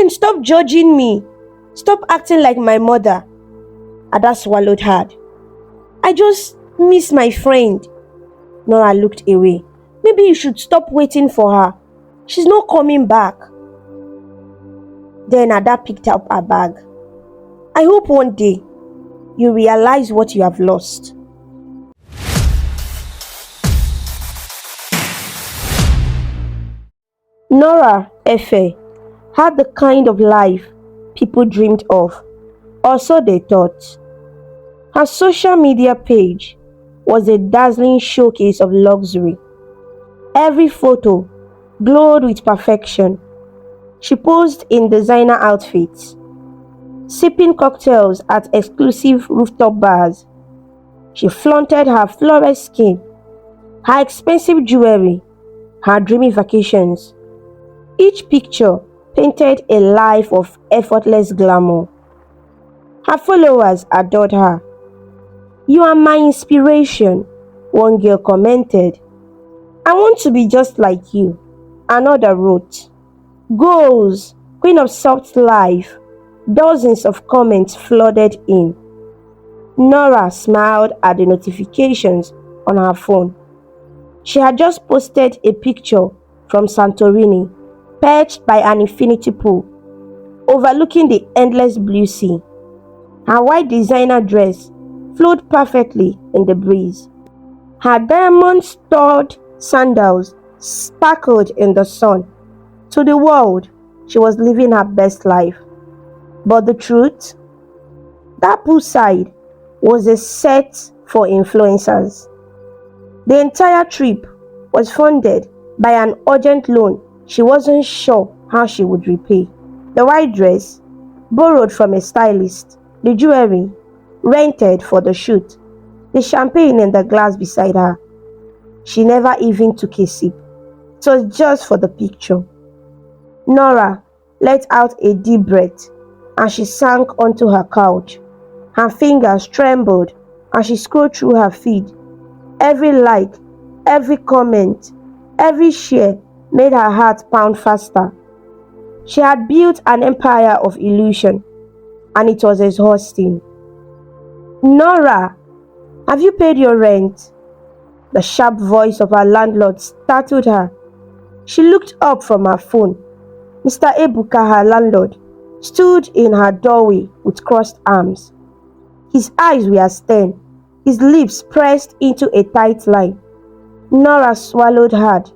Then stop judging me. Stop acting like my mother. Ada swallowed hard. I just miss my friend. Nora looked away. Maybe you should stop waiting for her. She's not coming back. Then Ada picked up her bag. I hope one day you realize what you have lost. Nora Efe had the kind of life people dreamed of, or so they thought. Her social media page was a dazzling showcase of luxury. Every photo glowed with perfection. She posed in designer outfits, sipping cocktails at exclusive rooftop bars. She flaunted her flawless skin, her expensive jewelry, her dreamy vacations. Each picture painted a life of effortless glamour. Her followers adored her. You are my inspiration, one girl commented. I want to be just like you, another wrote. Goals, queen of soft life. Dozens of comments flooded in. Nora smiled at the notifications on her phone. She had just posted a picture from Santorini, perched by an infinity pool, overlooking the endless blue sea. Her white designer dress flowed perfectly in the breeze. Her diamond-studded sandals sparkled in the sun. To the world, she was living her best life. But the truth? That poolside was a set for influencers. The entire trip was funded by an urgent loan she wasn't sure how she would repay. The white dress, borrowed from a stylist, the jewelry, rented for the shoot, the champagne in the glass beside her. She never even took a sip. It was just for the picture. Nora let out a deep breath and she sank onto her couch. Her fingers trembled as she scrolled through her feed. Every like, every comment, every share made her heart pound faster. She had built an empire of illusion, and it was exhausting. Nora, have you paid your rent? The sharp voice of her landlord startled her. She looked up from her phone. Mr. Ebuka, her landlord, stood in her doorway with crossed arms. His eyes were stern, his lips pressed into a tight line. Nora swallowed hard.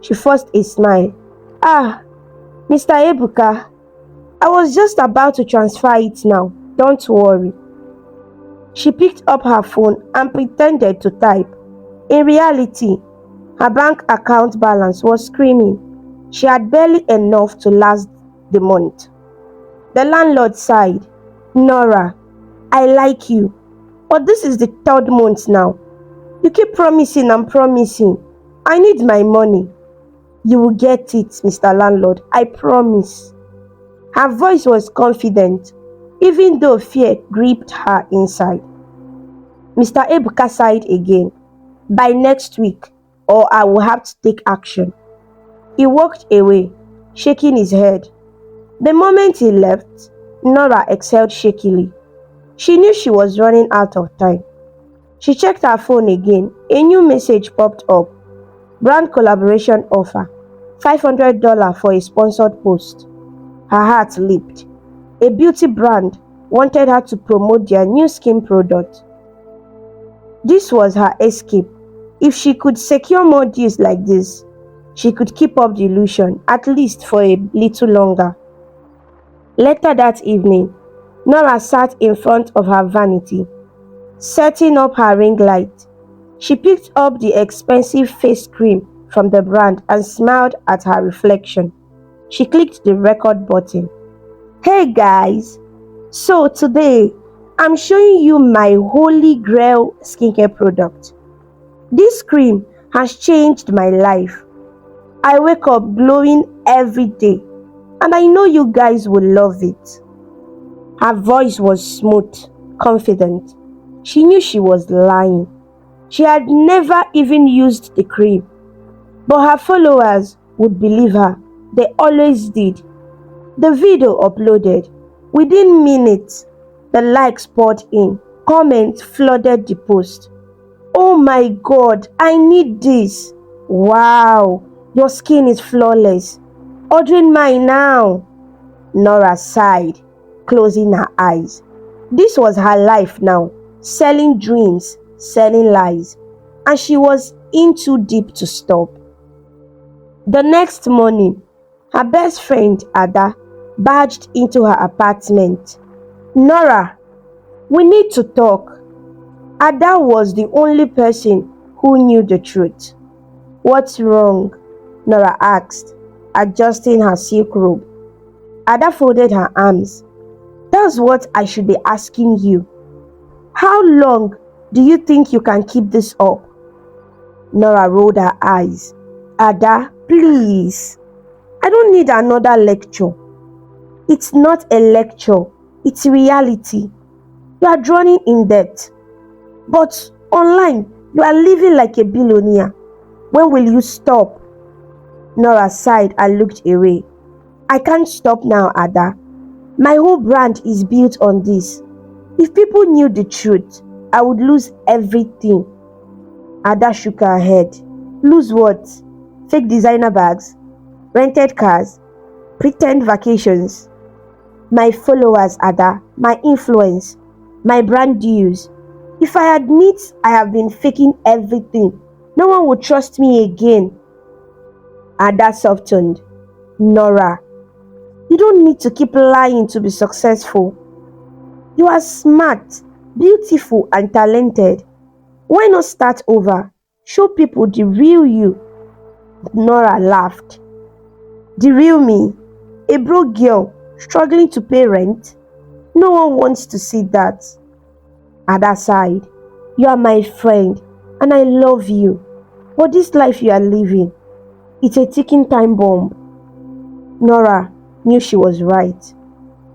She forced a smile. Ah, Mr. Ebuka, I was just about to transfer it now. Don't worry. She picked up her phone and pretended to type. In reality, her bank account balance was screaming. She had barely enough to last the month. The landlord sighed. Nora, I like you, but this is the third month now. You keep promising and promising. I need my money. You will get it, Mr. Landlord, I promise. Her voice was confident, even though fear gripped her inside. Mr. Ebuka sighed again. By next week, or I will have to take action. He walked away, shaking his head. The moment he left, Nora exhaled shakily. She knew she was running out of time. She checked her phone again. A new message popped up. Brand collaboration offer. $500 for a sponsored post. Her heart leaped. A beauty brand wanted her to promote their new skin product. This was her escape. If she could secure more deals like this, she could keep up the illusion, at least for a little longer. Later that evening, Nora sat in front of her vanity, setting up her ring light. She picked up the expensive face cream from the brand and smiled at her reflection. She clicked the record button. Hey guys, so today I'm showing you my holy grail skincare product. This cream has changed my life. I wake up glowing every day, and I know you guys will love it. Her voice was smooth, confident. She knew she was lying. She had never even used the cream, but her followers would believe her. They always did. The video uploaded. Within minutes, the likes poured in. Comments flooded the post. Oh my God, I need this. Wow, your skin is flawless. Ordering mine now. Nora sighed, closing her eyes. This was her life now, selling dreams, selling lies, and she was in too deep to stop. The next morning, her best friend Ada barged into her apartment. Nora, we need to talk. Ada was the only person who knew the truth. What's wrong? Nora asked, adjusting her silk robe. Ada folded her arms. That's what I should be asking you. How long do you think you can keep this up? Nora rolled her eyes. Ada, please. I don't need another lecture. It's not a lecture. It's reality. You are drowning in debt. But online, you are living like a billionaire. When will you stop? Nora sighed and looked away. I can't stop now, Ada. My whole brand is built on this. If people knew the truth, I would lose everything. Ada shook her head. Lose what? Fake designer bags? Rented cars? Pretend vacations? My followers, Ada. My influence. My brand dues. If I admit I have been faking everything, no one will trust me again. Ada softened. Nora, you don't need to keep lying to be successful. You are smart, beautiful, and talented. Why not start over? Show people the real you. Nora laughed. The real me? A broke girl struggling to pay rent? No one wants to see that. Ada sighed. You are my friend, and I love you. But this life you are living, it's a ticking time bomb. Nora knew she was right,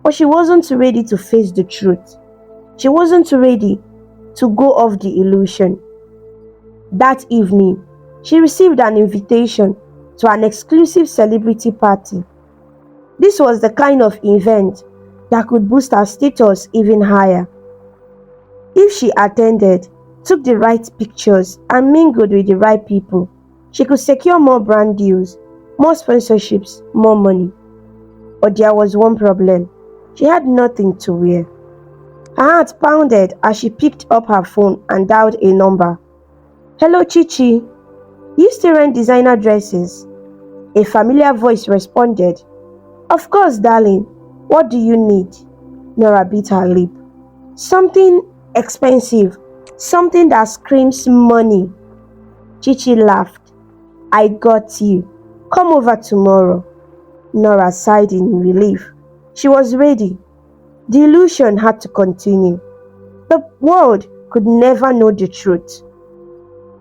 but she wasn't ready to face the truth. She wasn't ready to go off the illusion. That evening, she received an invitation to an exclusive celebrity party. This was the kind of event that could boost her status even higher. If she attended, took the right pictures, and mingled with the right people, she could secure more brand deals, more sponsorships, more money. But there was one problem. She had nothing to wear. Her heart pounded as she picked up her phone and dialed a number. Hello, Chichi. You still rent designer dresses? A familiar voice responded. Of course, darling. What do you need? Nora bit her lip. Something expensive. Something that screams money. Chichi laughed. I got you. Come over tomorrow. Nora sighed in relief. She was ready. The illusion had to continue. The world could never know the truth.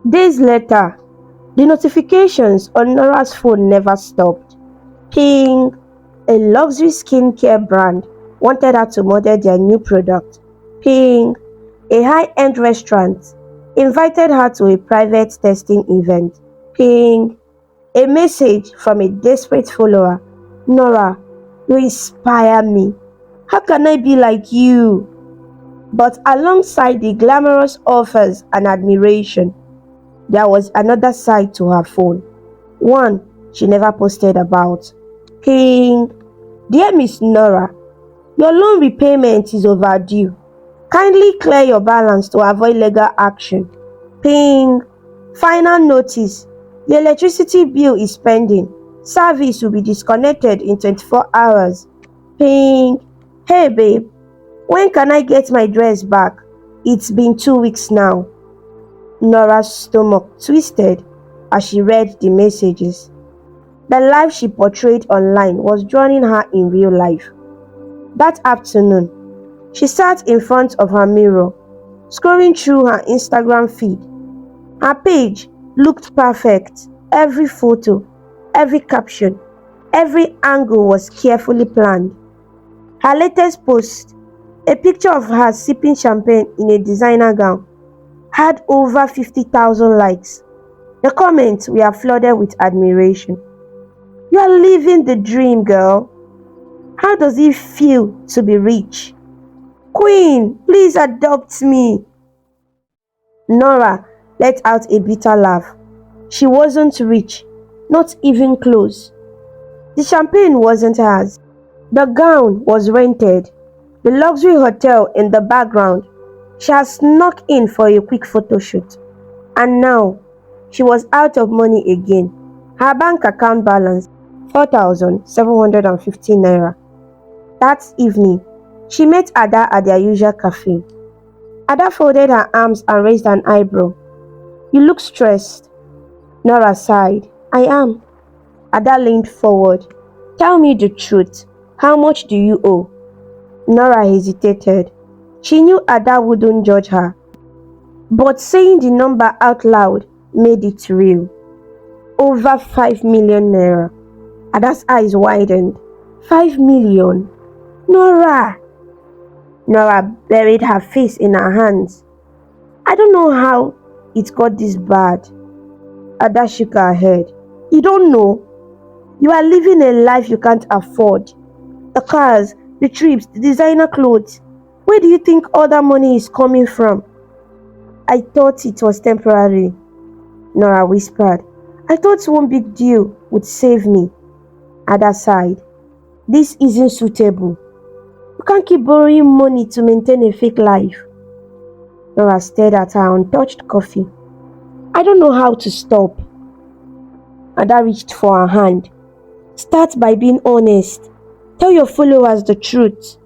Days later, the notifications on Nora's phone never stopped. Ping! A luxury skincare brand wanted her to model their new product. Ping! A high-end restaurant invited her to a private testing event. Ping! A message from a desperate follower. Nora, you inspire me. How can I be like you? But alongside the glamorous offers and admiration, there was another side to her phone. One she never posted about. Ping! Dear Miss Nora, your loan repayment is overdue. Kindly clear your balance to avoid legal action. Ping! Final notice. Your electricity bill is pending. Service will be disconnected in 24 hours. Ping! Hey babe, when can I get my dress back? It's been 2 weeks now. Nora's stomach twisted as she read the messages. The life she portrayed online was drowning her in real life. That afternoon, she sat in front of her mirror, scrolling through her Instagram feed. Her page looked perfect. Every photo, every caption, every angle was carefully planned. Her latest post, a picture of her sipping champagne in a designer gown, had over 50,000 likes. The comments were flooded with admiration. You are living the dream, girl. How does it feel to be rich? Queen, please adopt me. Nora let out a bitter laugh. She wasn't rich, not even close. The champagne wasn't hers. The gown was rented. The luxury hotel in the background. She had snuck in for a quick photo shoot. And now, she was out of money again. Her bank account balance, 4,715 naira. That evening, she met Ada at their usual cafe. Ada folded her arms and raised an eyebrow. You look stressed. Nora sighed. I am. Ada leaned forward. Tell me the truth. How much do you owe? Nora hesitated. She knew Ada wouldn't judge her. But saying the number out loud made it real. Over 5 million naira. Ada's eyes widened. 5 million? Nora! Nora buried her face in her hands. I don't know how it got this bad. Ada shook her head. You don't know? You are living a life you can't afford. The cars, the trips, the designer clothes. Where do you think all that money is coming from? I thought it was temporary, Nora whispered. I thought one big deal would save me. Ada sighed. This isn't suitable. You can't keep borrowing money to maintain a fake life. Nora stared at her untouched coffee. I don't know how to stop. Ada reached for her hand. Start by being honest. Tell your followers the truth.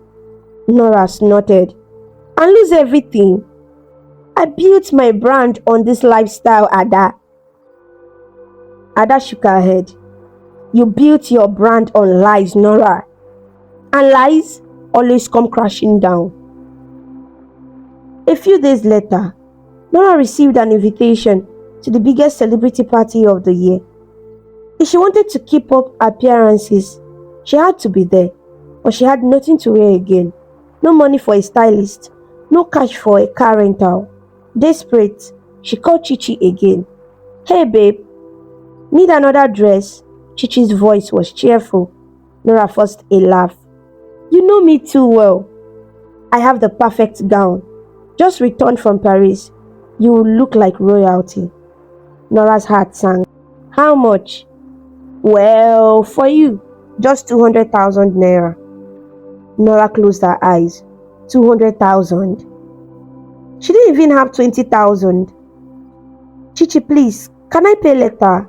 Nora snorted. And lose everything. I built my brand on this lifestyle, Ada. Ada shook her head. You built your brand on lies, Nora. And lies always come crashing down. A few days later, Nora received an invitation to the biggest celebrity party of the year. If she wanted to keep up appearances, she had to be there, but she had nothing to wear again. No money for a stylist, no cash for a car rental. Desperate, she called Chichi again. Hey babe, need another dress? Chichi's voice was cheerful. Nora forced a laugh. You know me too well. I have the perfect gown. Just returned from Paris. You will look like royalty. Nora's heart sank. How much? Well, for you, just 200,000 naira. Nora closed her eyes. 200,000. She didn't even have 20,000. Chichi, please, can I pay later?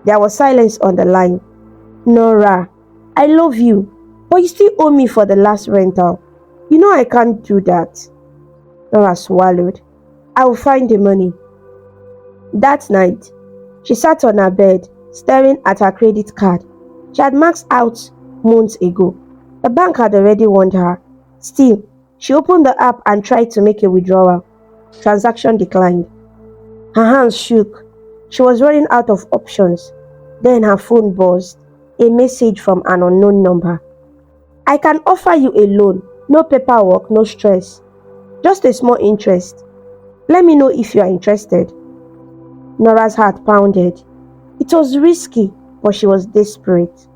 There was silence on the line. Nora, I love you, but you still owe me for the last rental. You know I can't do that. Nora swallowed. I will find the money. That night, she sat on her bed, staring at her credit card. She had maxed out months ago. The bank had already warned her. Still, she opened the app and tried to make a withdrawal. Transaction declined. Her hands shook. She was running out of options. Then her phone buzzed. A message from an unknown number. I can offer you a loan. No paperwork, no stress. Just a small interest. Let me know if you are interested. Nora's heart pounded. It was risky, but she was desperate.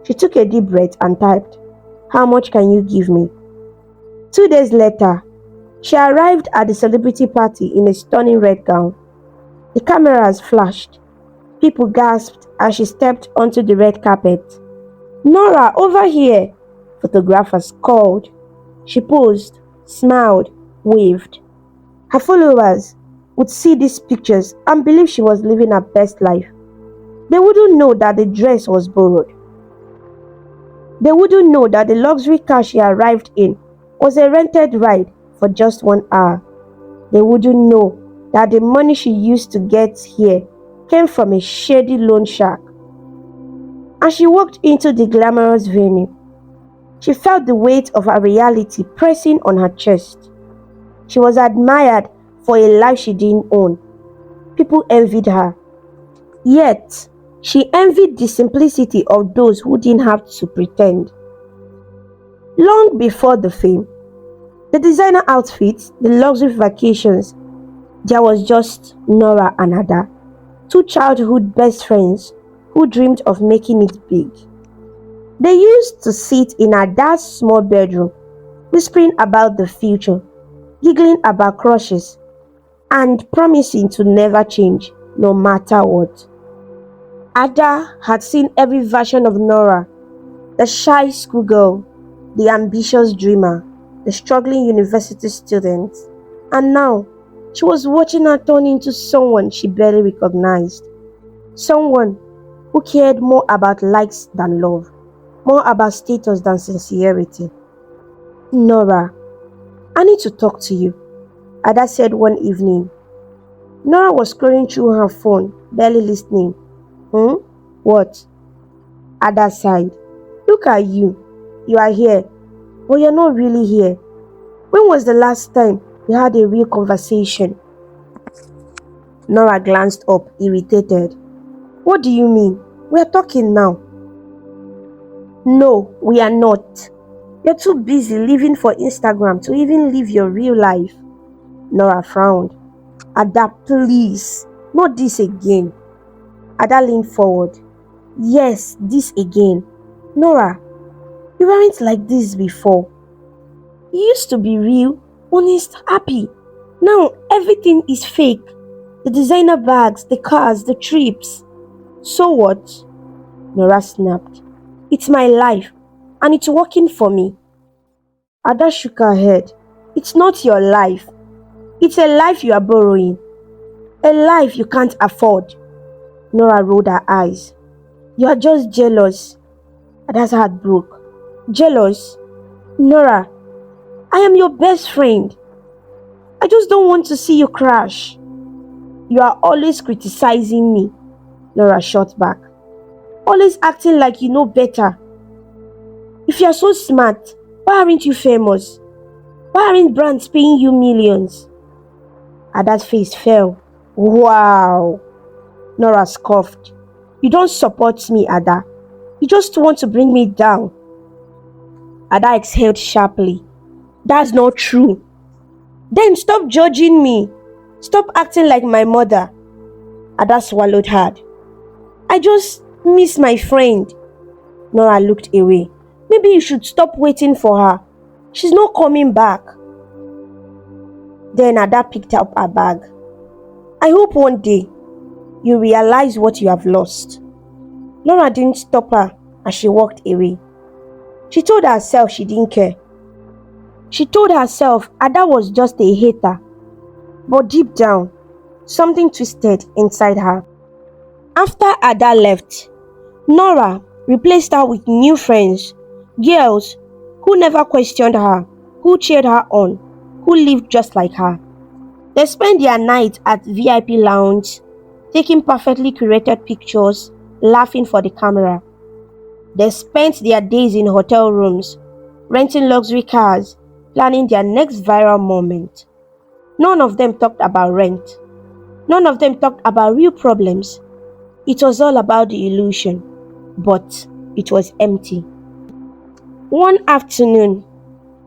She took a deep breath and typed, How much can you give me? 2 days later, she arrived at the celebrity party in a stunning red gown. The cameras flashed. People gasped as she stepped onto the red carpet. Nora, over here! Photographers called. She posed, smiled, waved. Her followers would see these pictures and believe she was living her best life. They wouldn't know that the dress was borrowed. They wouldn't know that the luxury car she arrived in was a rented ride for just 1 hour. They wouldn't know that the money she used to get here came from a shady loan shark. As she walked into the glamorous venue, she felt the weight of her reality pressing on her chest. She was admired for a life she didn't own. People envied her. Yet, she envied the simplicity of those who didn't have to pretend. Long before the fame, the designer outfits, the luxury vacations, there was just Nora and Ada, two childhood best friends who dreamed of making it big. They used to sit in her dad's small bedroom, whispering about the future, giggling about crushes, and promising to never change, no matter what. Ada had seen every version of Nora: the shy schoolgirl, the ambitious dreamer, the struggling university student. And now, she was watching her turn into someone she barely recognized. Someone who cared more about likes than love, more about status than sincerity. Nora, I need to talk to you, Ada said one evening. Nora was scrolling through her phone, barely listening. What? Ada sighed. Look at you. You are here, but you're not really here. When was the last time we had a real conversation? Nora glanced up, irritated. What do you mean? We are talking now. No, we are not. You're too busy living for Instagram to even live your real life. Nora frowned. Ada, please. Not this again. Ada leaned forward. Yes, this again. Nora, you weren't like this before. You used to be real, honest, happy. Now everything is fake. The designer bags, the cars, the trips. So what? Nora snapped. It's my life, and it's working for me. Ada shook her head. It's not your life. It's a life you are borrowing. A life you can't afford. Nora rolled her eyes. You are just jealous. Ada's heart broke. Jealous? Nora, I am your best friend. I just don't want to see you crash. You are always criticizing me. Nora shot back. Always acting like you know better. If you are so smart, why aren't you famous? Why aren't brands paying you millions? Ada's face fell. Wow. Nora scoffed. You don't support me, Ada. You just want to bring me down. Ada exhaled sharply. That's not true. Then stop judging me. Stop acting like my mother. Ada swallowed hard. I just miss my friend. Nora looked away. Maybe you should stop waiting for her. She's not coming back. Then Ada picked up her bag. I hope one day you realize what you have lost. Nora didn't stop her as she walked away. She told herself she didn't care. She told herself Ada was just a hater. But deep down, something twisted inside her. After Ada left, Nora replaced her with new friends, girls who never questioned her, who cheered her on, who lived just like her. They spent their night at VIP lounge, taking perfectly curated pictures, laughing for the camera. They spent their days in hotel rooms, renting luxury cars, planning their next viral moment. None of them talked about rent. None of them talked about real problems. It was all about the illusion, but it was empty. One afternoon,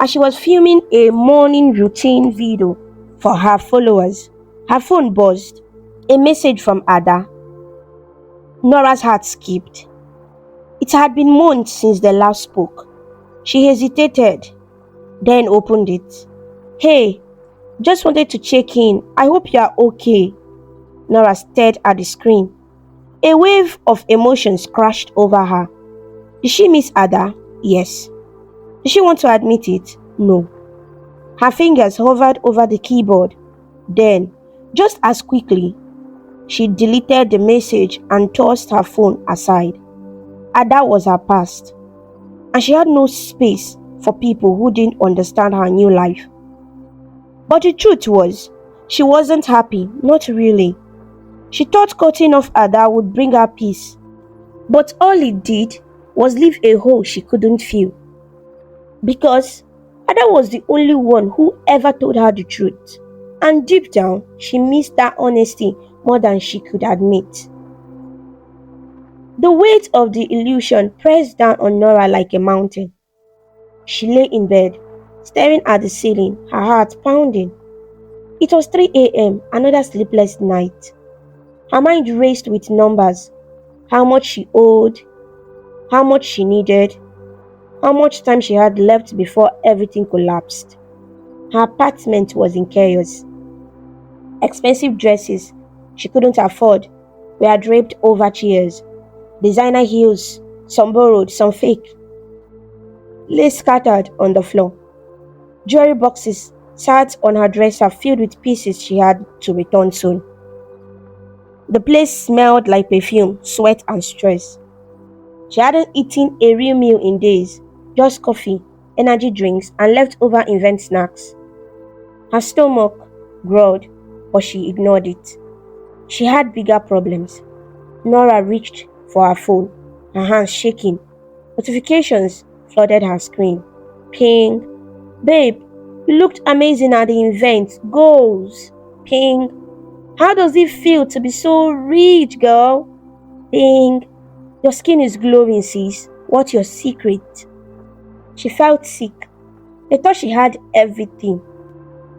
as she was filming a morning routine video for her followers, her phone buzzed. A message from Ada. Nora's heart skipped. It had been months since they last spoke. She hesitated, then opened it. Hey, just wanted to check in. I hope you are okay. Nora stared at the screen. A wave of emotions crashed over her. Did she miss Ada? Yes. Did she want to admit it? No. Her fingers hovered over the keyboard. Then, just as quickly, she deleted the message and tossed her phone aside. Ada was her past, and she had no space for people who didn't understand her new life. But the truth was, she wasn't happy, not really. She thought cutting off Ada would bring her peace, but all it did was leave a hole she couldn't fill. Because Ada was the only one who ever told her the truth, and deep down, she missed that honesty more than she could admit. The weight of the illusion pressed down on Nora like a mountain. She lay in bed, staring at the ceiling, her heart pounding. It was 3 a.m., another sleepless night. Her mind raced with numbers: how much she owed, how much she needed, how much time she had left before everything collapsed. Her apartment was in chaos. Expensive dresses she couldn't afford were draped over chairs. Designer heels, some borrowed, some fake, lay scattered on the floor. Jewelry boxes sat on her dresser filled with pieces she had to return soon. The place smelled like perfume, sweat, and stress. She hadn't eaten a real meal in days, just coffee, energy drinks, and leftover event snacks. Her stomach growled, but she ignored it. She had bigger problems. Nora reached for her phone, her hands shaking. Notifications flooded her screen. Ping. Babe, you looked amazing at the event. Goals. Ping. How does it feel to be so rich, girl? Ping. Your skin is glowing, sis. What's your secret? She felt sick. They thought she had everything.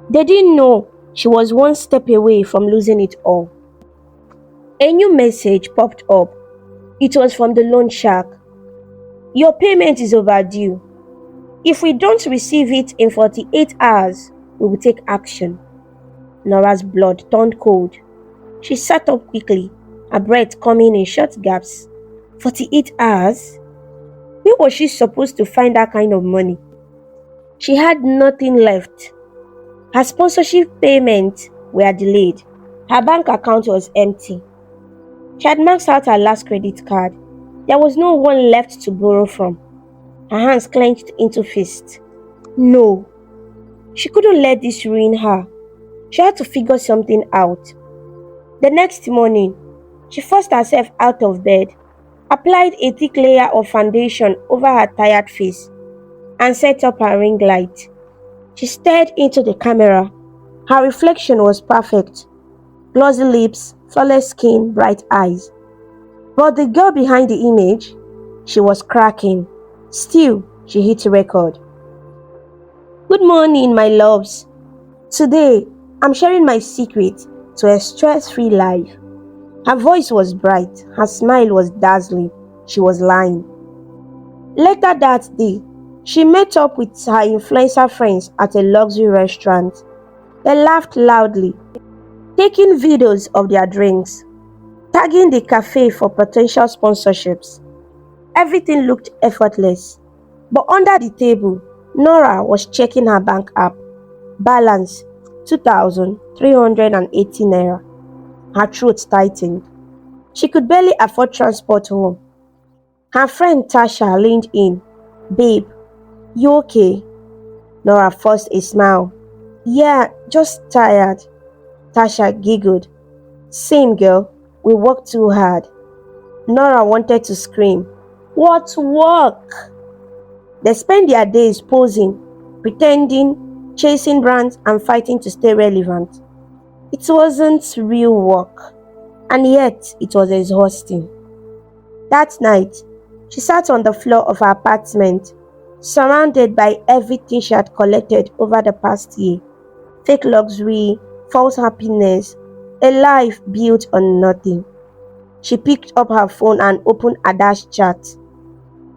They didn't know she was one step away from losing it all. A new message popped up. It was from the loan shark. Your payment is overdue. If we don't receive it in 48 hours, we will take action. Nora's blood turned cold. She sat up quickly, her breath coming in short gaps. 48 hours? Where was she supposed to find that kind of money? She had nothing left. Her sponsorship payments were delayed. Her bank account was empty. She had maxed out her last credit card. There was no one left to borrow from. Her hands clenched into fists. No, she couldn't let this ruin her. She had to figure something out. The next morning, she forced herself out of bed, applied a thick layer of foundation over her tired face, and set up her ring light. She stared into the camera. Her reflection was perfect. Glossy lips, flawless skin, bright eyes. But the girl behind the image, she was cracking. Still, she hit record. Good morning, my loves. Today, I'm sharing my secret to a stress-free life. Her voice was bright. Her smile was dazzling. She was lying. Later that day, she met up with her influencer friends at a luxury restaurant. They laughed loudly, taking videos of their drinks, tagging the cafe for potential sponsorships. Everything looked effortless. But under the table, Nora was checking her bank app. Balance 2,380 naira. Her throat tightened. She could barely afford transport home. Her friend Tasha leaned in. Babe, you okay? Nora forced a smile. Yeah, just tired. Tasha giggled. Same girl, we worked too hard. Nora wanted to scream. What work? They spend their days posing, pretending, chasing brands and fighting to stay relevant. It wasn't real work, and yet it was exhausting. That night, she sat on the floor of her apartment, surrounded by everything she had collected over the past year. Fake luxury, false happiness, a life built on nothing. She picked up her phone and opened Ada's chat.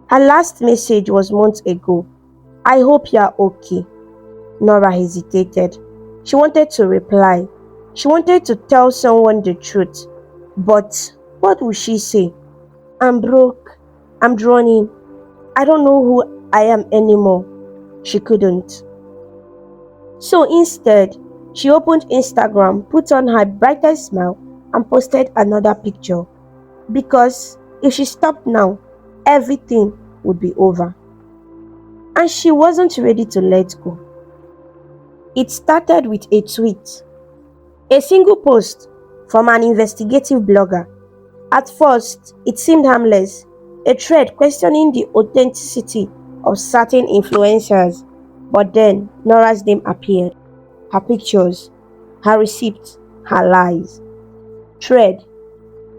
Her last message was months ago. I hope you are okay. Nora hesitated. She wanted to reply. She wanted to tell someone the truth. But what would she say? I'm broke. I'm drowning. I don't know who I am anymore. She couldn't. So instead, she opened Instagram, put on her brightest smile, and posted another picture. Because if she stopped now, everything would be over. And she wasn't ready to let go. It started with a tweet. A single post from an investigative blogger. At first, it seemed harmless, a thread questioning the authenticity of certain influencers. But then, Nora's name appeared. Her pictures, her receipts, her lies. Thread.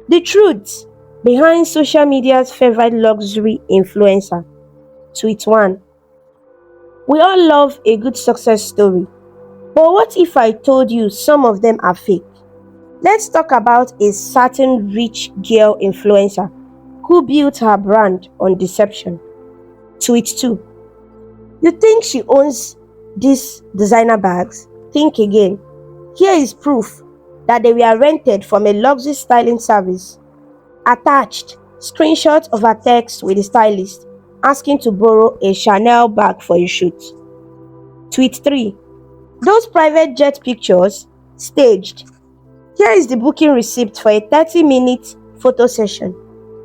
The truth behind social media's favorite luxury influencer. Tweet 1. We all love a good success story. But what if I told you some of them are fake? Let's talk about a certain rich girl influencer who built her brand on deception. Tweet 2. You think she owns these designer bags? Think again. Here is proof that they were rented from a luxury styling service. Attached, screenshot of her text with the stylist asking to borrow a Chanel bag for a shoot. Tweet 3. Those private jet pictures, staged. Here is the booking receipt for a 30-minute photo session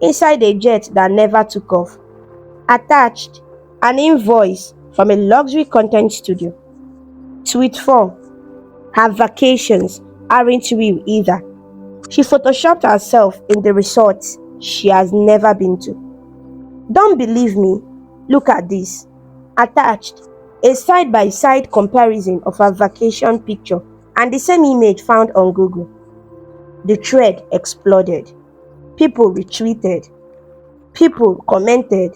inside a jet that never took off. Attached, an invoice from a luxury content studio. Tweet 4. Her vacations aren't real either. She photoshopped herself in the resort she has never been to. Don't believe me? Look at this. Attached, a side-by-side comparison of her vacation picture and the same image found on Google. The thread exploded. People retweeted. People commented.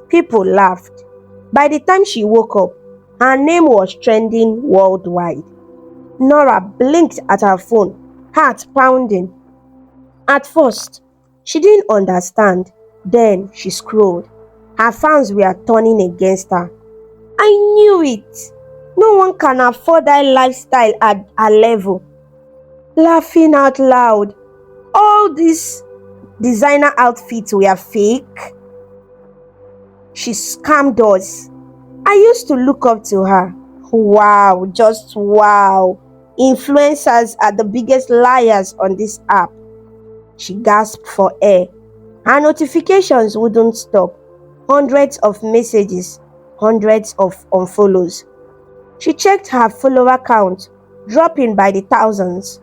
People laughed. By the time she woke up, her name was trending worldwide. Nora blinked at her phone, heart pounding. At first, she didn't understand. Then she scrolled. Her fans were turning against her. I knew it. No one can afford that lifestyle at her level. Laughing out loud. All these designer outfits were fake. She scammed us. I used to look up to her. Wow, just wow. Influencers are the biggest liars on this app. She gasped for air. Her notifications wouldn't stop. Hundreds of messages, hundreds of unfollows. She checked her follower count, dropping by the thousands.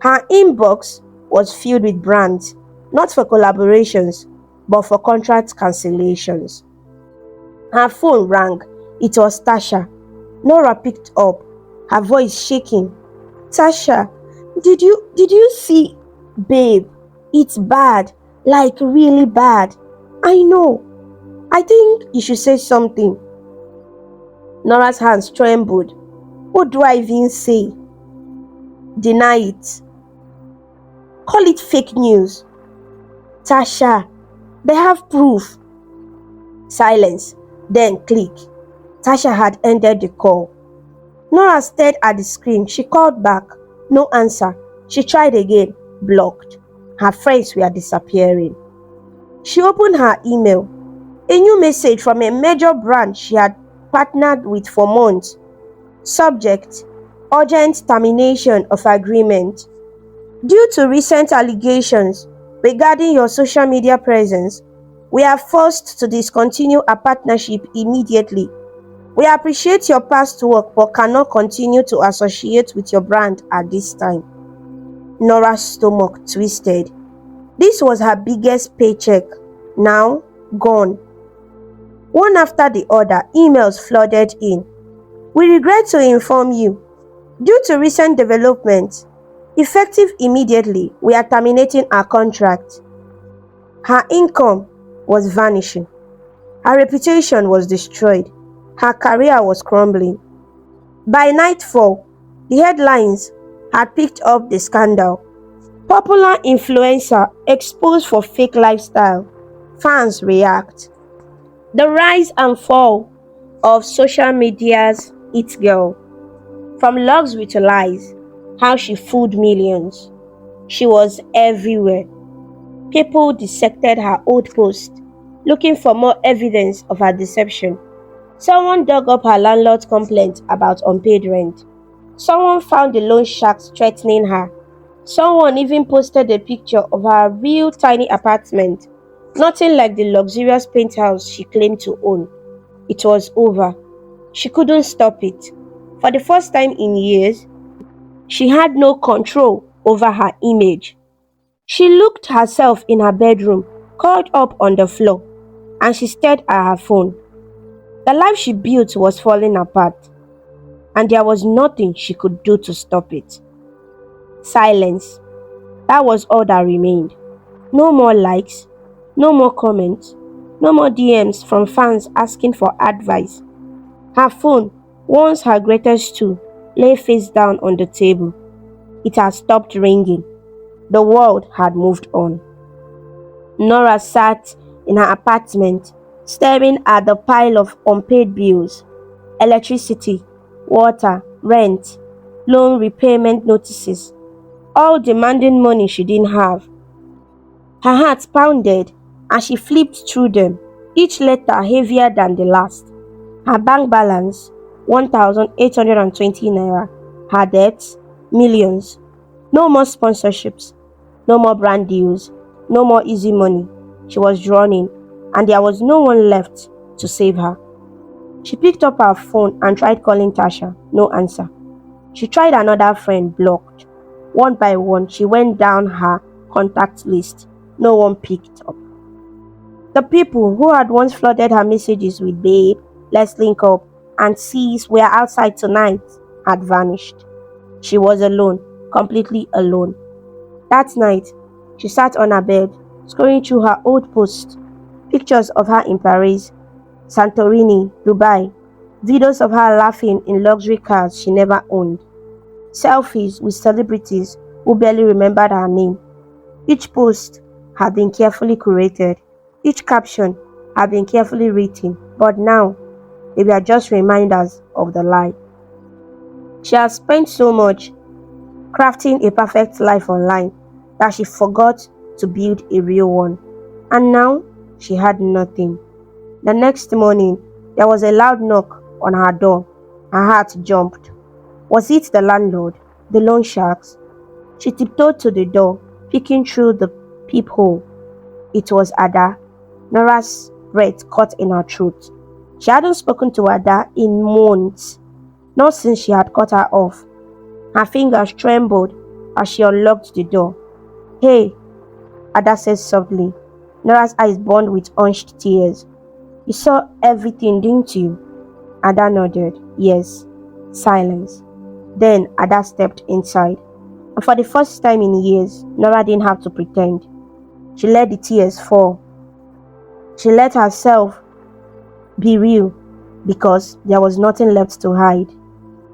Her inbox was filled with brands, not for collaborations, but for contract cancellations. Her phone rang. It was Tasha. Nora picked up, her voice shaking. Tasha, did you see? Babe, it's bad, like really bad. I know. I think you should say something. Nora's hands trembled. What do I even say? Deny it. Call it fake news. Tasha, they have proof. Silence, then click. Tasha had ended the call. Nora stared at the screen. She called back. No answer. She tried again. Blocked. Her friends were disappearing. She opened her email. A new message from a major brand she had partnered with for months. Subject: urgent termination of agreement. Due to recent allegations regarding your social media presence, we are forced to discontinue our partnership immediately. We appreciate your past work but cannot continue to associate with your brand at this time. Nora's stomach twisted. This was her biggest paycheck. Now, gone. One after the other, emails flooded in. We regret to inform you, due to recent developments, effective immediately, we are terminating our contract. Her income was vanishing. Her reputation was destroyed. Her career was crumbling. By nightfall, the headlines had picked up the scandal. Popular influencer exposed for fake lifestyle. Fans react. The rise and fall of social media's it girl. From luxury to lies, how she fooled millions. She was everywhere. People dissected her old post, looking for more evidence of her deception. Someone dug up her landlord's complaint about unpaid rent. Someone found the loan sharks threatening her. Someone even posted a picture of her real tiny apartment, nothing like the luxurious penthouse she claimed to own. It was over. She couldn't stop it. For the first time in years, she had no control over her image. She looked herself in her bedroom, curled up on the floor, and she stared at her phone. The life she built was falling apart, and there was nothing she could do to stop it. Silence. That was all that remained. No more likes, no more comments, no more DMs from fans asking for advice. Her phone, once her greatest tool, lay face down on the table. It had stopped ringing. The world had moved on. Nora sat in her apartment, staring at the pile of unpaid bills, electricity, water, rent, loan repayment notices, all demanding money she didn't have. Her heart pounded as she flipped through them, each letter heavier than the last. Her bank balance, 1,820 naira. Her debts, millions. No more sponsorships, no more brand deals, no more easy money. She was drowning, and there was no one left to save her. She picked up her phone and tried calling Tasha. No answer. She tried another friend, blocked. One by one, she went down her contact list. No one picked up. The people who had once flooded her messages with "babe, let's link up," and "sis, we're outside tonight," had vanished. She was alone, completely alone. That night, she sat on her bed, scrolling through her old posts, pictures of her in Paris, Santorini, Dubai, videos of her laughing in luxury cars she never owned, selfies with celebrities who barely remembered her name. Each post had been carefully curated, each caption had been carefully written, but now they were just reminders of the lie. She had spent so much crafting a perfect life online that she forgot to build a real one. And now she had nothing. The next morning, there was a loud knock on her door. Her heart jumped. Was it the landlord? The loan sharks? She tiptoed to the door, peeking through the peephole. It was Ada. Nora's breath caught in her throat. She hadn't spoken to Ada in months, not since she had cut her off. Her fingers trembled as she unlocked the door. "Hey," Ada said softly. Nora's eyes burned with unshed tears. "You saw everything, didn't you?" Ada nodded. "Yes." Silence. Then Ada stepped inside. And for the first time in years, Nora didn't have to pretend. She let the tears fall. She let herself be real because there was nothing left to hide.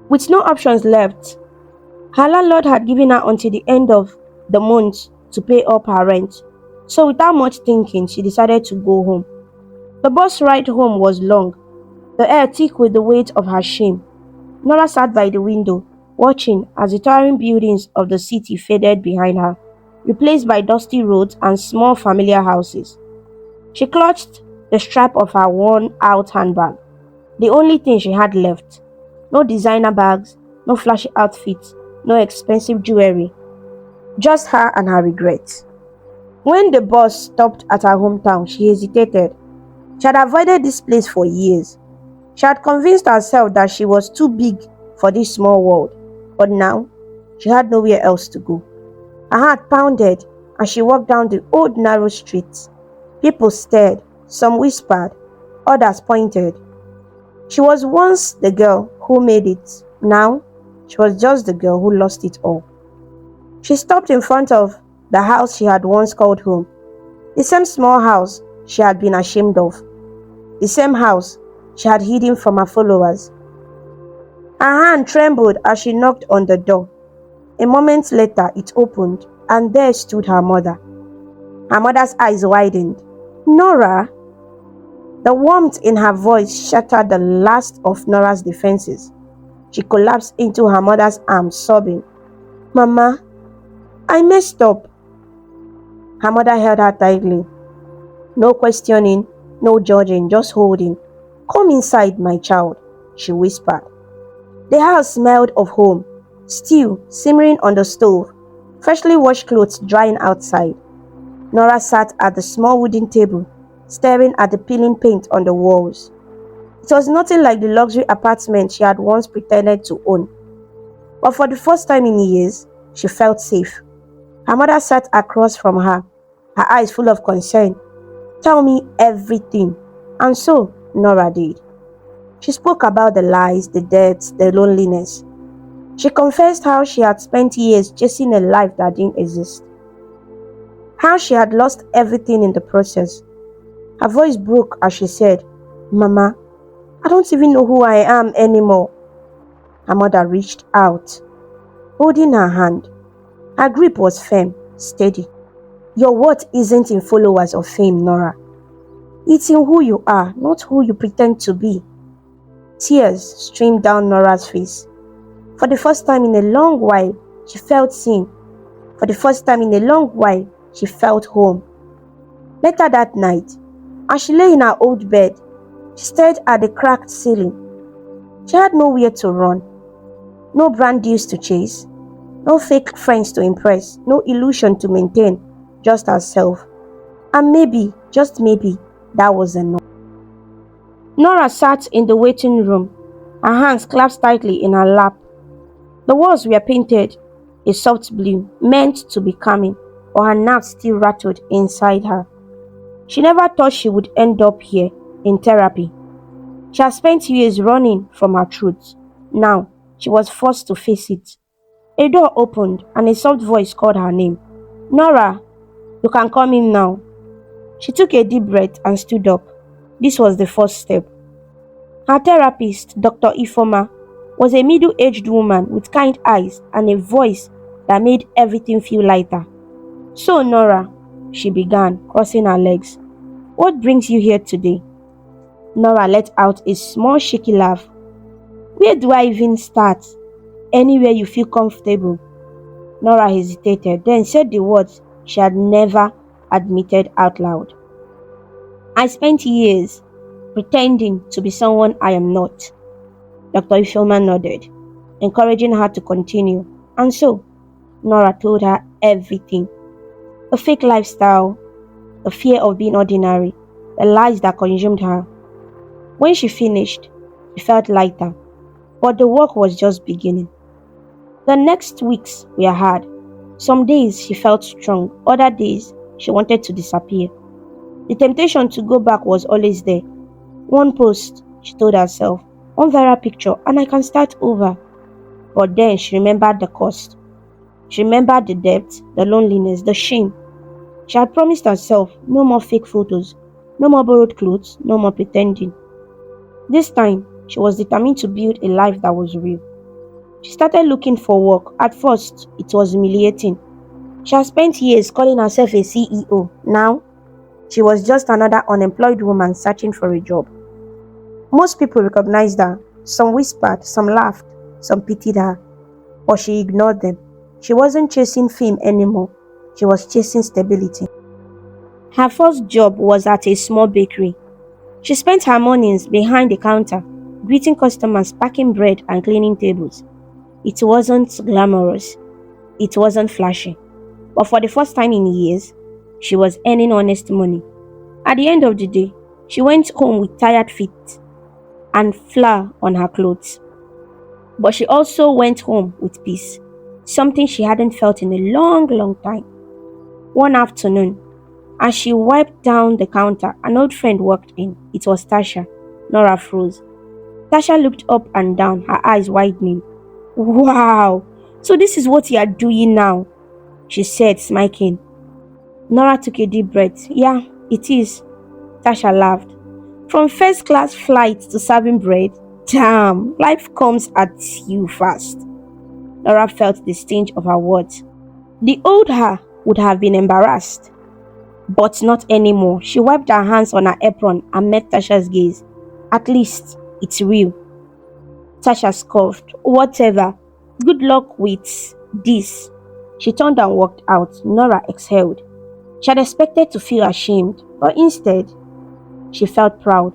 With no options left, her landlord had given her until the end of the month to pay up her rent. So without much thinking, she decided to go home. The bus ride home was long, the air thick with the weight of her shame. Nora sat by the window, watching as the towering buildings of the city faded behind her, replaced by dusty roads and small familiar houses. She clutched the strap of her worn-out handbag, the only thing she had left. No designer bags, no flashy outfits, no expensive jewelry. Just her and her regrets. When the bus stopped at her hometown, she hesitated. She had avoided this place for years. She had convinced herself that she was too big for this small world, but now she had nowhere else to go. Her heart pounded as she walked down the old narrow streets. People stared, some whispered, others pointed. She was once the girl who made it. Now, she was just the girl who lost it all. She stopped in front of the house she had once called home. The same small house she had been ashamed of. The same house she had hidden from her followers. Her hand trembled as she knocked on the door. A moment later, it opened, and there stood her mother. Her mother's eyes widened. "Nora?" The warmth in her voice shattered the last of Nora's defenses. She collapsed into her mother's arms, sobbing. "Mama, I messed up." Her mother held her tightly. No questioning, no judging, just holding. "Come inside, my child," she whispered. The house smelled of home, stew simmering on the stove, freshly washed clothes drying outside. Nora sat at the small wooden table, staring at the peeling paint on the walls. It was nothing like the luxury apartment she had once pretended to own. But for the first time in years, she felt safe. Her mother sat across from her eyes full of concern. "Tell me everything." And so Nora did. She spoke about the lies, the debts, the loneliness. She confessed how she had spent years chasing a life that didn't exist. How she had lost everything in the process. Her voice broke as she said, "Mama, I don't even know who I am anymore." Her mother reached out, holding her hand. Her grip was firm, steady. "Your worth isn't in followers or fame, Nora. Eating who you are, not who you pretend to be. Tears streamed down Nora's face. For the first time in a long while, she felt seen. For the first time in a long while, she felt home. Later that night, as she lay in her old bed, she stared at the cracked ceiling. She had nowhere to run, no brand deals to chase, no fake friends to impress, no illusion to maintain, just herself. And maybe, just maybe, that was enough. Nora sat in the waiting room, her hands clasped tightly in her lap. The walls were painted a soft blue, meant to be calming, but her nerves still rattled inside her. She never thought she would end up here, in therapy. She had spent years running from her truth. Now, she was forced to face it. A door opened and a soft voice called her name. Nora, you can come in now. She took a deep breath and stood up. This was the first step. Her therapist, Dr. Ifoma, was a middle-aged woman with kind eyes and a voice that made everything feel lighter. So, Nora, she began, crossing her legs. What brings you here today? Nora let out a small shaky laugh. Where do I even start? Anywhere you feel comfortable. Nora hesitated, then said the words she had never admitted out loud. I spent years pretending to be someone I am not. Dr. Ifoma nodded, encouraging her to continue. And so, Nora told her everything. The fake lifestyle, the fear of being ordinary, the lies that consumed her. When she finished, she felt lighter, but the work was just beginning. The next weeks were hard. Some days she felt strong, other days she wanted to disappear. The temptation to go back was always there. One post, she told herself, one viral picture, and I can start over. But then she remembered the cost. She remembered the debt, the loneliness, the shame. She had promised herself no more fake photos, no more borrowed clothes, no more pretending. This time, she was determined to build a life that was real. She started looking for work. At first, it was humiliating. She had spent years calling herself a CEO. Now, she was just another unemployed woman searching for a job. Most people recognized her. Some whispered, some laughed, some pitied her. But she ignored them. She wasn't chasing fame anymore. She was chasing stability. Her first job was at a small bakery. She spent her mornings behind the counter, greeting customers, packing bread and cleaning tables. It wasn't glamorous. It wasn't flashy. But for the first time in years, she was earning honest money. At the end of the day, she went home with tired feet and flour on her clothes. But she also went home with peace, something she hadn't felt in a long, long time. One afternoon, as she wiped down the counter, an old friend walked in. It was Tasha. Nora froze. Tasha looked up and down, her eyes widening. Wow! So this is what you are doing now, she said, smirking. Nora took a deep breath. Yeah, it is. Tasha laughed. From first class flights to serving bread, damn, life comes at you fast. Nora felt the sting of her words. The old her would have been embarrassed, but not anymore. She wiped her hands on her apron and met Tasha's gaze. At least, it's real. Tasha scoffed. Whatever. Good luck with this. She turned and walked out. Nora exhaled. She had expected to feel ashamed, but instead, she felt proud.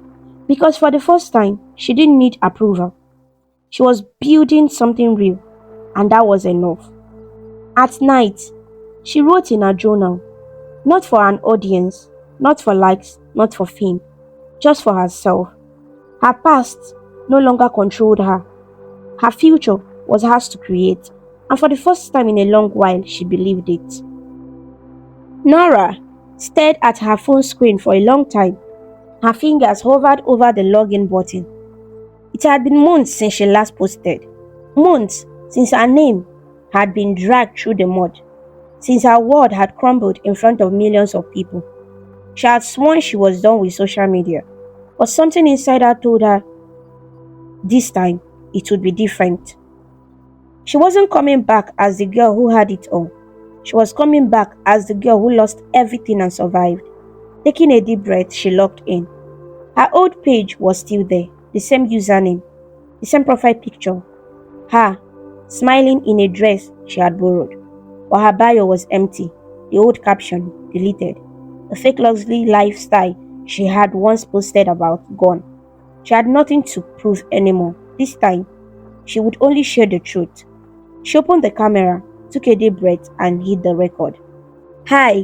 Because for the first time, she didn't need approval. She was building something real, and that was enough. At night, she wrote in her journal, not for an audience, not for likes, not for fame, just for herself. Her past no longer controlled her. Her future was hers to create, and for the first time in a long while, she believed it. Nora stared at her phone screen for a long time. Her fingers hovered over the login button. It had been months since she last posted. Months since her name had been dragged through the mud. Since her world had crumbled in front of millions of people. She had sworn she was done with social media. But something inside her told her, this time, it would be different. She wasn't coming back as the girl who had it all. She was coming back as the girl who lost everything and survived. Taking a deep breath, she logged in. Her old page was still there, the same username, the same profile picture, her smiling in a dress she had borrowed. But her bio was empty, the old caption deleted, the fake luxury lifestyle she had once posted about gone. She had nothing to prove anymore. This time, she would only share the truth. She opened the camera, took a deep breath, and hit the record. Hi,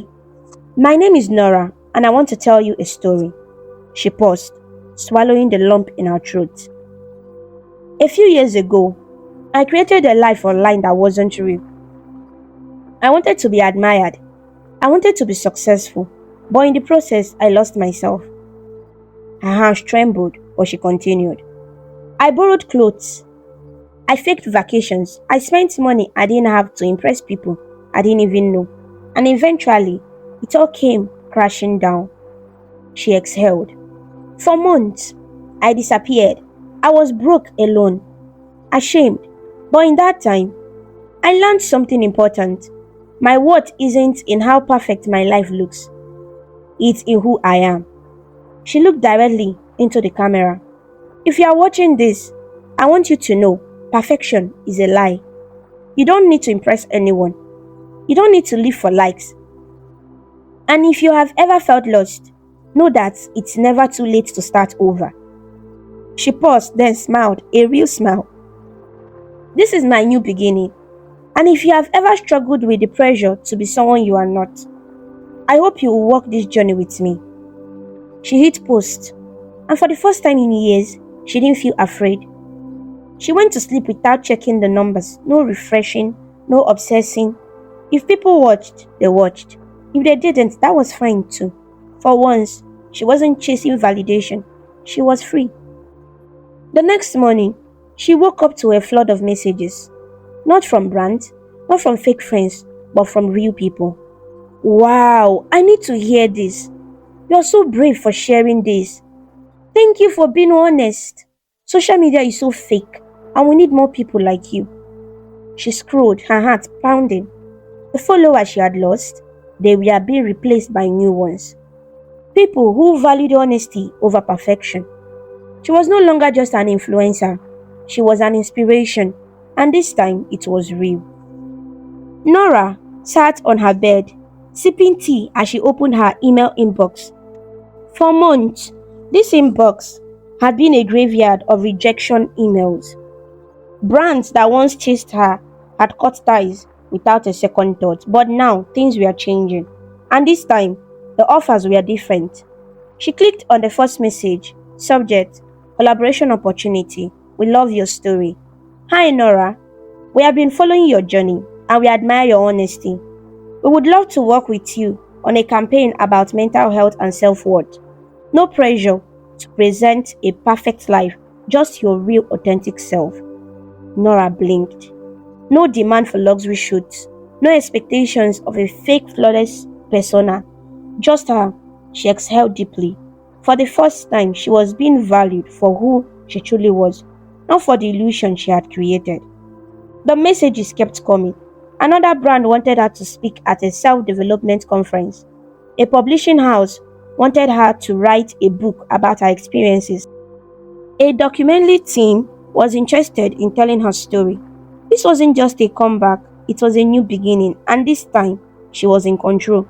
my name is Nora, and I want to tell you a story. She paused, swallowing the lump in her throat. A few years ago, I created a life online that wasn't real. I wanted to be admired. I wanted to be successful. But in the process, I lost myself. Her hands trembled, but she continued. I borrowed clothes. I faked vacations. I spent money I didn't have to impress people I didn't even know. And eventually, it all came crashing down. She exhaled. For months, I disappeared. I was broke alone, ashamed. But in that time, I learned something important. My worth isn't in how perfect my life looks, it's in who I am. She looked directly into the camera. If you are watching this, I want you to know perfection is a lie. You don't need to impress anyone. You don't need to live for likes. And if you have ever felt lost, know that it's never too late to start over. She paused, then smiled, a real smile. This is my new beginning. And if you have ever struggled with the pressure to be someone you are not, I hope you will walk this journey with me. She hit post, and for the first time in years, she didn't feel afraid. She went to sleep without checking the numbers, no refreshing, no obsessing. If people watched, they watched. If they didn't, that was fine too. For once, she wasn't chasing validation. She was free. The next morning, she woke up to a flood of messages. Not from brands, not from fake friends, but from real people. Wow, I need to hear this. You're so brave for sharing this. Thank you for being honest. Social media is so fake, and we need more people like you. She scrolled, her heart pounding. The followers she had lost, they were being replaced by new ones. People who valued honesty over perfection. She was no longer just an influencer. She was an inspiration, and this time it was real. Nora sat on her bed, sipping tea as she opened her email inbox. For months, this inbox had been a graveyard of rejection emails. Brands that once chased her had cut ties without a second thought, but now things were changing. And this time, the offers were different. She clicked on the first message, subject, collaboration opportunity. We love your story. Hi Nora, we have been following your journey and we admire your honesty. We would love to work with you on a campaign about mental health and self-worth. No pressure to present a perfect life, just your real authentic self. Nora blinked. No demand for luxury shoots, no expectations of a fake flawless persona. Just her. She exhaled deeply. For the first time, she was being valued for who she truly was, not for the illusion she had created. The messages kept coming. Another brand wanted her to speak at a self-development conference. A publishing house wanted her to write a book about her experiences. A documentary team was interested in telling her story. This wasn't just a comeback, it was a new beginning, and this time, she was in control.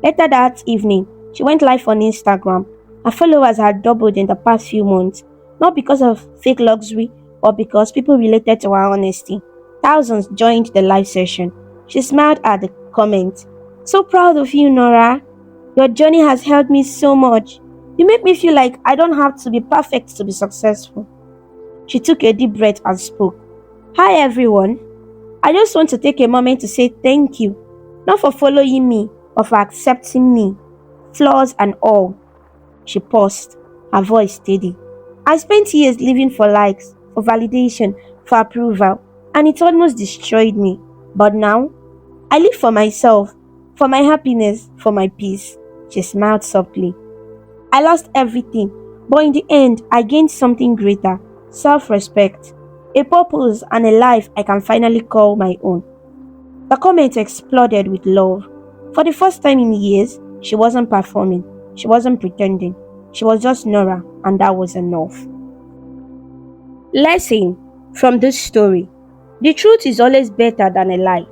Later that evening, she went live on Instagram. Her followers had doubled in the past few months, not because of fake luxury, but because people related to her honesty. Thousands joined the live session. She smiled at the comments. So proud of you, Nora. Your journey has helped me so much. You make me feel like I don't have to be perfect to be successful. She took a deep breath and spoke. Hi everyone. I just want to take a moment to say thank you. Not for following me, but for accepting me. Flaws and all. She paused, her voice steady. I spent years living for likes, for validation, for approval, and it almost destroyed me. But now, I live for myself, for my happiness, for my peace. She smiled softly. I lost everything, but in the end, I gained something greater, self-respect, a purpose, and a life I can finally call my own. The comments exploded with love. For the first time in years, she wasn't performing. She wasn't pretending. She was just Nora, and that was enough. Lesson from this story: the truth is always better than a lie.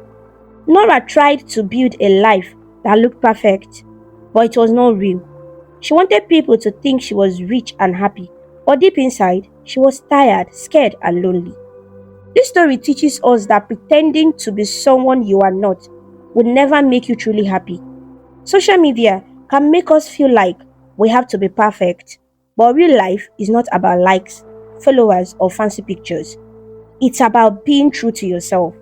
Nora tried to build a life that looked perfect, but it was not real. She wanted people to think she was rich and happy, but deep inside, she was tired, scared, and lonely. This story teaches us that pretending to be someone you are not would never make you truly happy. Social media can make us feel like we have to be perfect, but real life is not about likes, followers, or fancy pictures. It's about being true to yourself.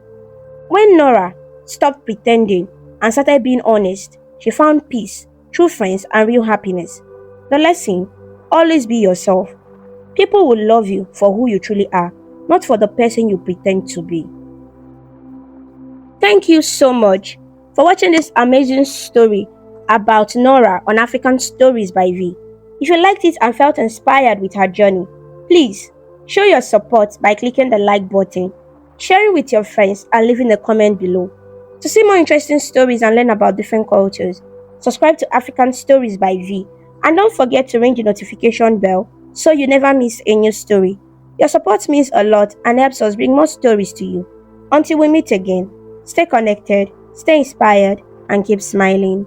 When Nora stopped pretending and started being honest, she found peace, true friends, and real happiness. The lesson: always be yourself. People will love you for who you truly are, not for the person you pretend to be. Thank you so much for watching this amazing story about Nora on African Stories by V. If you liked it and felt inspired with her journey, please show your support by clicking the like button, sharing with your friends, and leaving a comment below. To see more interesting stories and learn about different cultures, subscribe to African Stories by V, and don't forget to ring the notification bell so you never miss a new story. Your support means a lot and helps us bring more stories to you. Until we meet again, stay connected, stay inspired, and keep smiling.